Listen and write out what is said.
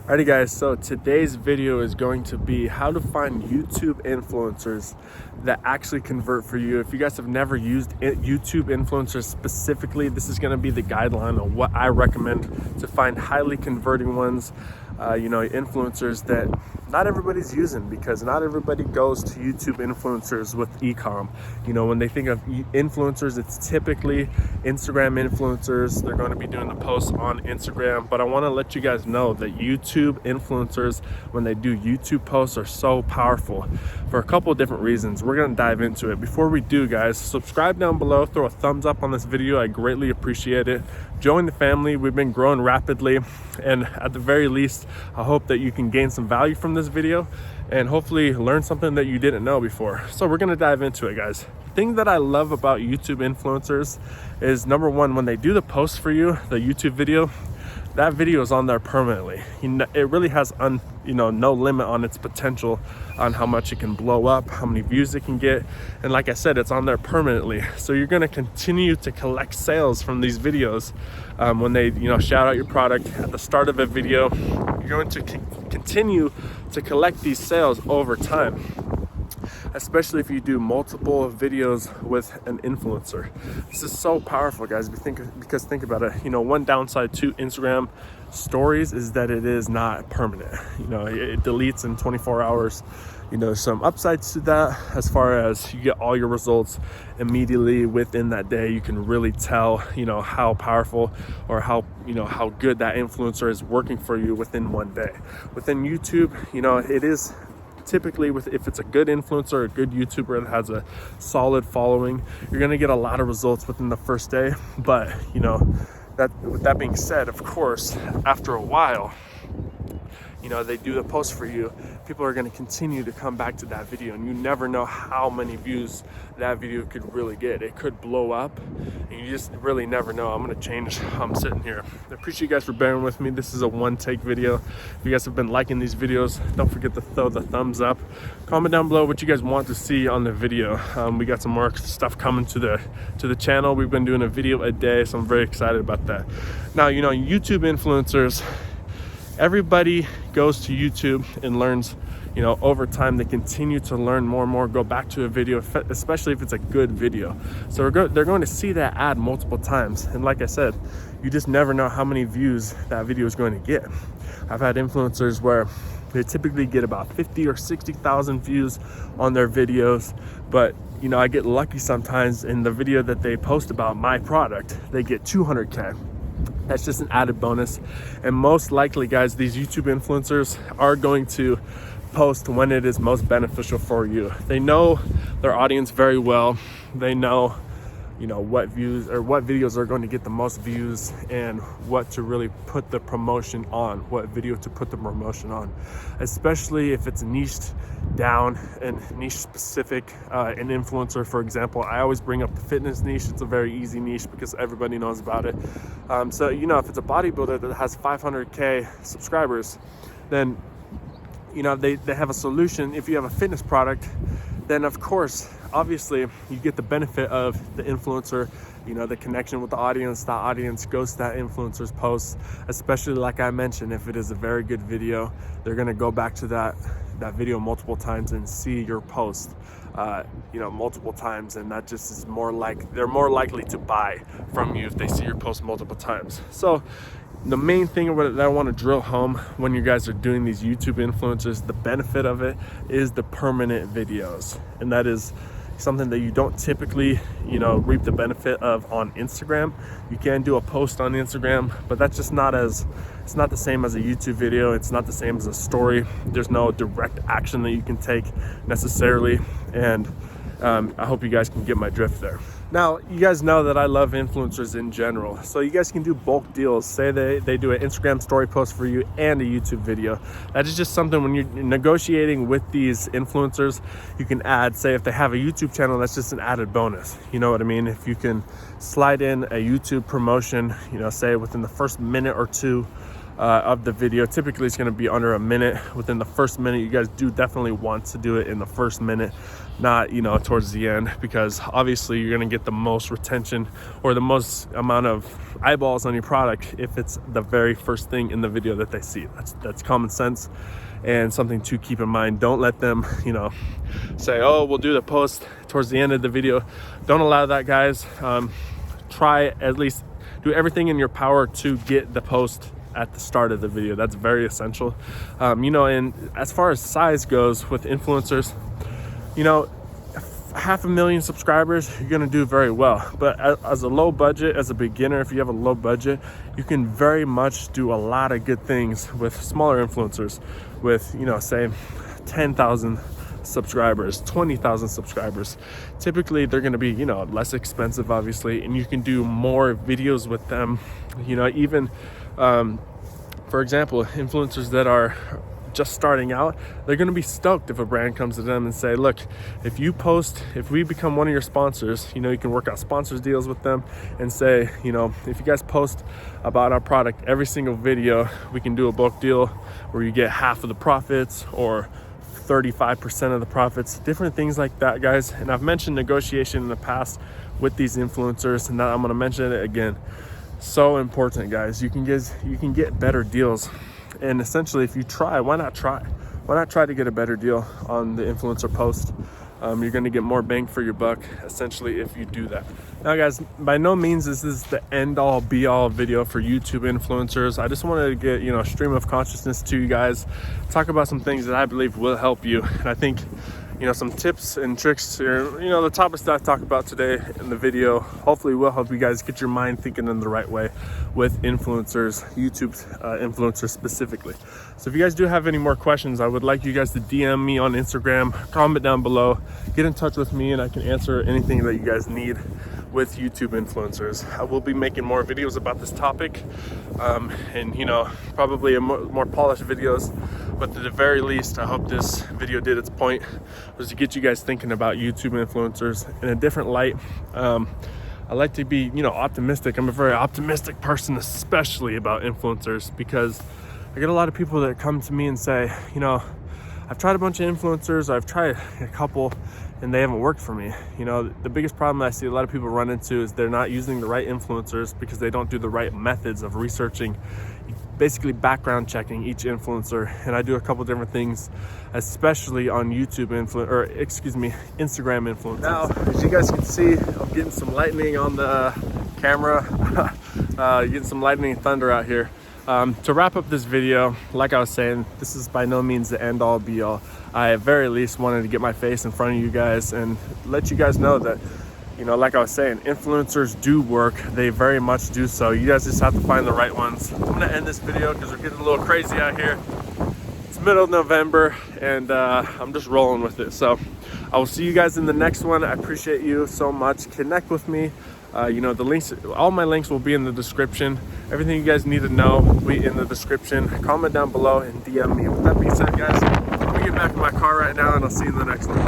Alrighty guys, so today's video is going to be how to find YouTube influencers that actually convert for you. If you guys have never used YouTube influencers specifically, this is going to be the guideline on what I recommend to find highly converting ones, influencers that not everybody's using, because not everybody goes to YouTube influencers with e-com. When they think of influencers, it's typically Instagram influencers. They're going to be doing the posts on Instagram, but I want to let you guys know that YouTube influencers, when they do YouTube posts, are so powerful for a couple of different reasons. We're going to dive into it. Before we do, guys, subscribe down below, throw a thumbs up on this video. I greatly appreciate it. Join the family. We've been growing rapidly, and at the very least, I hope that you can gain some value from this video and hopefully learn something that you didn't know before. So we're going to dive into it, guys. The thing that I love about YouTube influencers is, number one, when they do the post for you, the YouTube video, that video is on there permanently. It really has no limit on its potential on how much it can blow up, how many views it can get, and like I said, it's on there permanently. So you're going to continue to collect sales from these videos. When they shout out your product at the start of a video, you're going to continue to collect these sales over time, especially if you do multiple videos with an influencer. This is so powerful, guys, because think about it. One downside to Instagram stories is that it is not permanent. It deletes in 24 hours. Some upsides to that, as far as you get all your results immediately within that day. You can really tell how powerful or how good that influencer is working for you within one day. Within YouTube, it is typically, if it's a good influencer, a good YouTuber that has a solid following, you're going to get a lot of results within the first day. But with that being said, of course, after a while, they do the post for you, people are going to continue to come back to that video, and you never know how many views that video could really get. It could blow up, and you just really never know. I'm going to change how I'm sitting here. I appreciate you guys for bearing with me. This is a one-take video. If you guys have been liking these videos, don't forget to throw the thumbs up. Comment down below what you guys want to see on the video. We got some more stuff coming to the channel. We've been doing a video a day, so I'm very excited about that. Now, YouTube influencers, everybody goes to YouTube and learns, over time they continue to learn more and more, go back to a video, especially if it's a good video. So they're going to see that ad multiple times. And like I said, you just never know how many views that video is going to get. I've had influencers where they typically get about 50 or 60,000 views on their videos, but I get lucky sometimes in the video that they post about my product, they get 200K. That's just an added bonus. And most likely, guys, these YouTube influencers are going to post when it is most beneficial for you. They know their audience very well. They know what views or what videos are going to get the most views, and what to really put the promotion on, what video to put the promotion on, especially if it's niched down and niche specific. An influencer, for example, I always bring up the fitness niche. It's a very easy niche because everybody knows about it. So if it's a bodybuilder that has 500K subscribers, then they have a solution. If you have a fitness product, then of course, obviously, you get the benefit of the influencer, the connection with the audience. The audience goes to that influencer's posts, especially like I mentioned, if it is a very good video, they're going to go back to that video multiple times and see your post multiple times, and that just is they're more likely to buy from you if they see your post multiple times. So the main thing that I want to drill home when you guys are doing these YouTube influencers, the benefit of it is the permanent videos. And that is something that you don't typically, reap the benefit of on Instagram. You can do a post on Instagram, but that's just it's not the same as a YouTube video. It's not the same as a story. There's no direct action that you can take necessarily. And I hope you guys can get my drift there. Now, you guys know that I love influencers in general. So you guys can do bulk deals. Say they do an Instagram story post for you and a YouTube video. That is just something when you're negotiating with these influencers, you can add, say if they have a YouTube channel, that's just an added bonus. You know what I mean? If you can slide in a YouTube promotion, say within the first minute or two of the video. Typically it's going to be under a minute. Within the first minute, you guys do definitely want to do it in the first minute, not, you know, towards the end, because obviously you're going to get the most retention or the most amount of eyeballs on your product if it's the very first thing in the video that they see. That's common sense and something to keep in mind. Don't let them, you know, say, oh, we'll do the post towards the end of the video. Don't allow that, guys. Try at least do everything in your power to get the post at the start of the video. That's very essential. You know, and as far as size goes with influencers, you know, 500,000 subscribers, you're going to do very well. But as a low budget, as a beginner, if you have a low budget, you can very much do a lot of good things with smaller influencers with, you know, say 10,000 subscribers, 20,000 subscribers. Typically they're going to be, you know, less expensive, obviously, and you can do more videos with them. You know, even for example, influencers that are just starting out, they're going to be stoked if a brand comes to them and say, look, if we become one of your sponsors, you know, you can work out sponsors deals with them and say, you know, if you guys post about our product every single video, we can do a bulk deal where you get half of the profits or 35% of the profits, different things like that, guys. And I've mentioned negotiation in the past with these influencers, and now I'm going to mention it again. So important, guys. You can get better deals. And essentially, if you try, why not try to get a better deal on the influencer post? You're going to get more bang for your buck, essentially, if you do that. Now, guys, by no means is this the end-all be-all video for YouTube influencers. I just wanted to get, you know, a stream of consciousness to you guys, talk about some things that I believe will help you. And I think, you know, some tips and tricks here, you know, the topics that I talked about today in the video hopefully will help you guys get your mind thinking in the right way with influencers, YouTube influencers specifically. So if you guys do have any more questions, I would like you guys to DM me on Instagram, comment down below, get in touch with me, and I can answer anything that you guys need with YouTube influencers. I will be making more videos about this topic, and, you know, probably more polished videos. But at the very least, I hope this video did its point, was to get you guys thinking about YouTube influencers in a different light. I like to be, you know, optimistic. I'm a very optimistic person, especially about influencers, because I get a lot of people that come to me and say, you know, I've tried a bunch of influencers, I've tried a couple, and they haven't worked for me. You know, the biggest problem that I see a lot of people run into is they're not using the right influencers because they don't do the right methods of researching, basically background checking each influencer. And I do a couple different things, especially on YouTube Instagram influencers. Now, as you guys can see, I'm getting some lightning on the camera, getting some lightning and thunder out here. To wrap up this video, like I was saying, this is by no means the end all be all. I at very least wanted to get my face in front of you guys and let you guys know that, you know, like I was saying, influencers do work. They very much do so. You guys just have to find the right ones. I'm gonna end this video because we're getting a little crazy out here. It's middle of November and I'm just rolling with it. So I will see you guys in the next one. I appreciate you so much. Connect with me. You know, the links, all my links will be in the description. Everything you guys need to know will be in the description. Comment down below and DM me. With that being said, guys, let me get back in my car right now and I'll see you in the next one.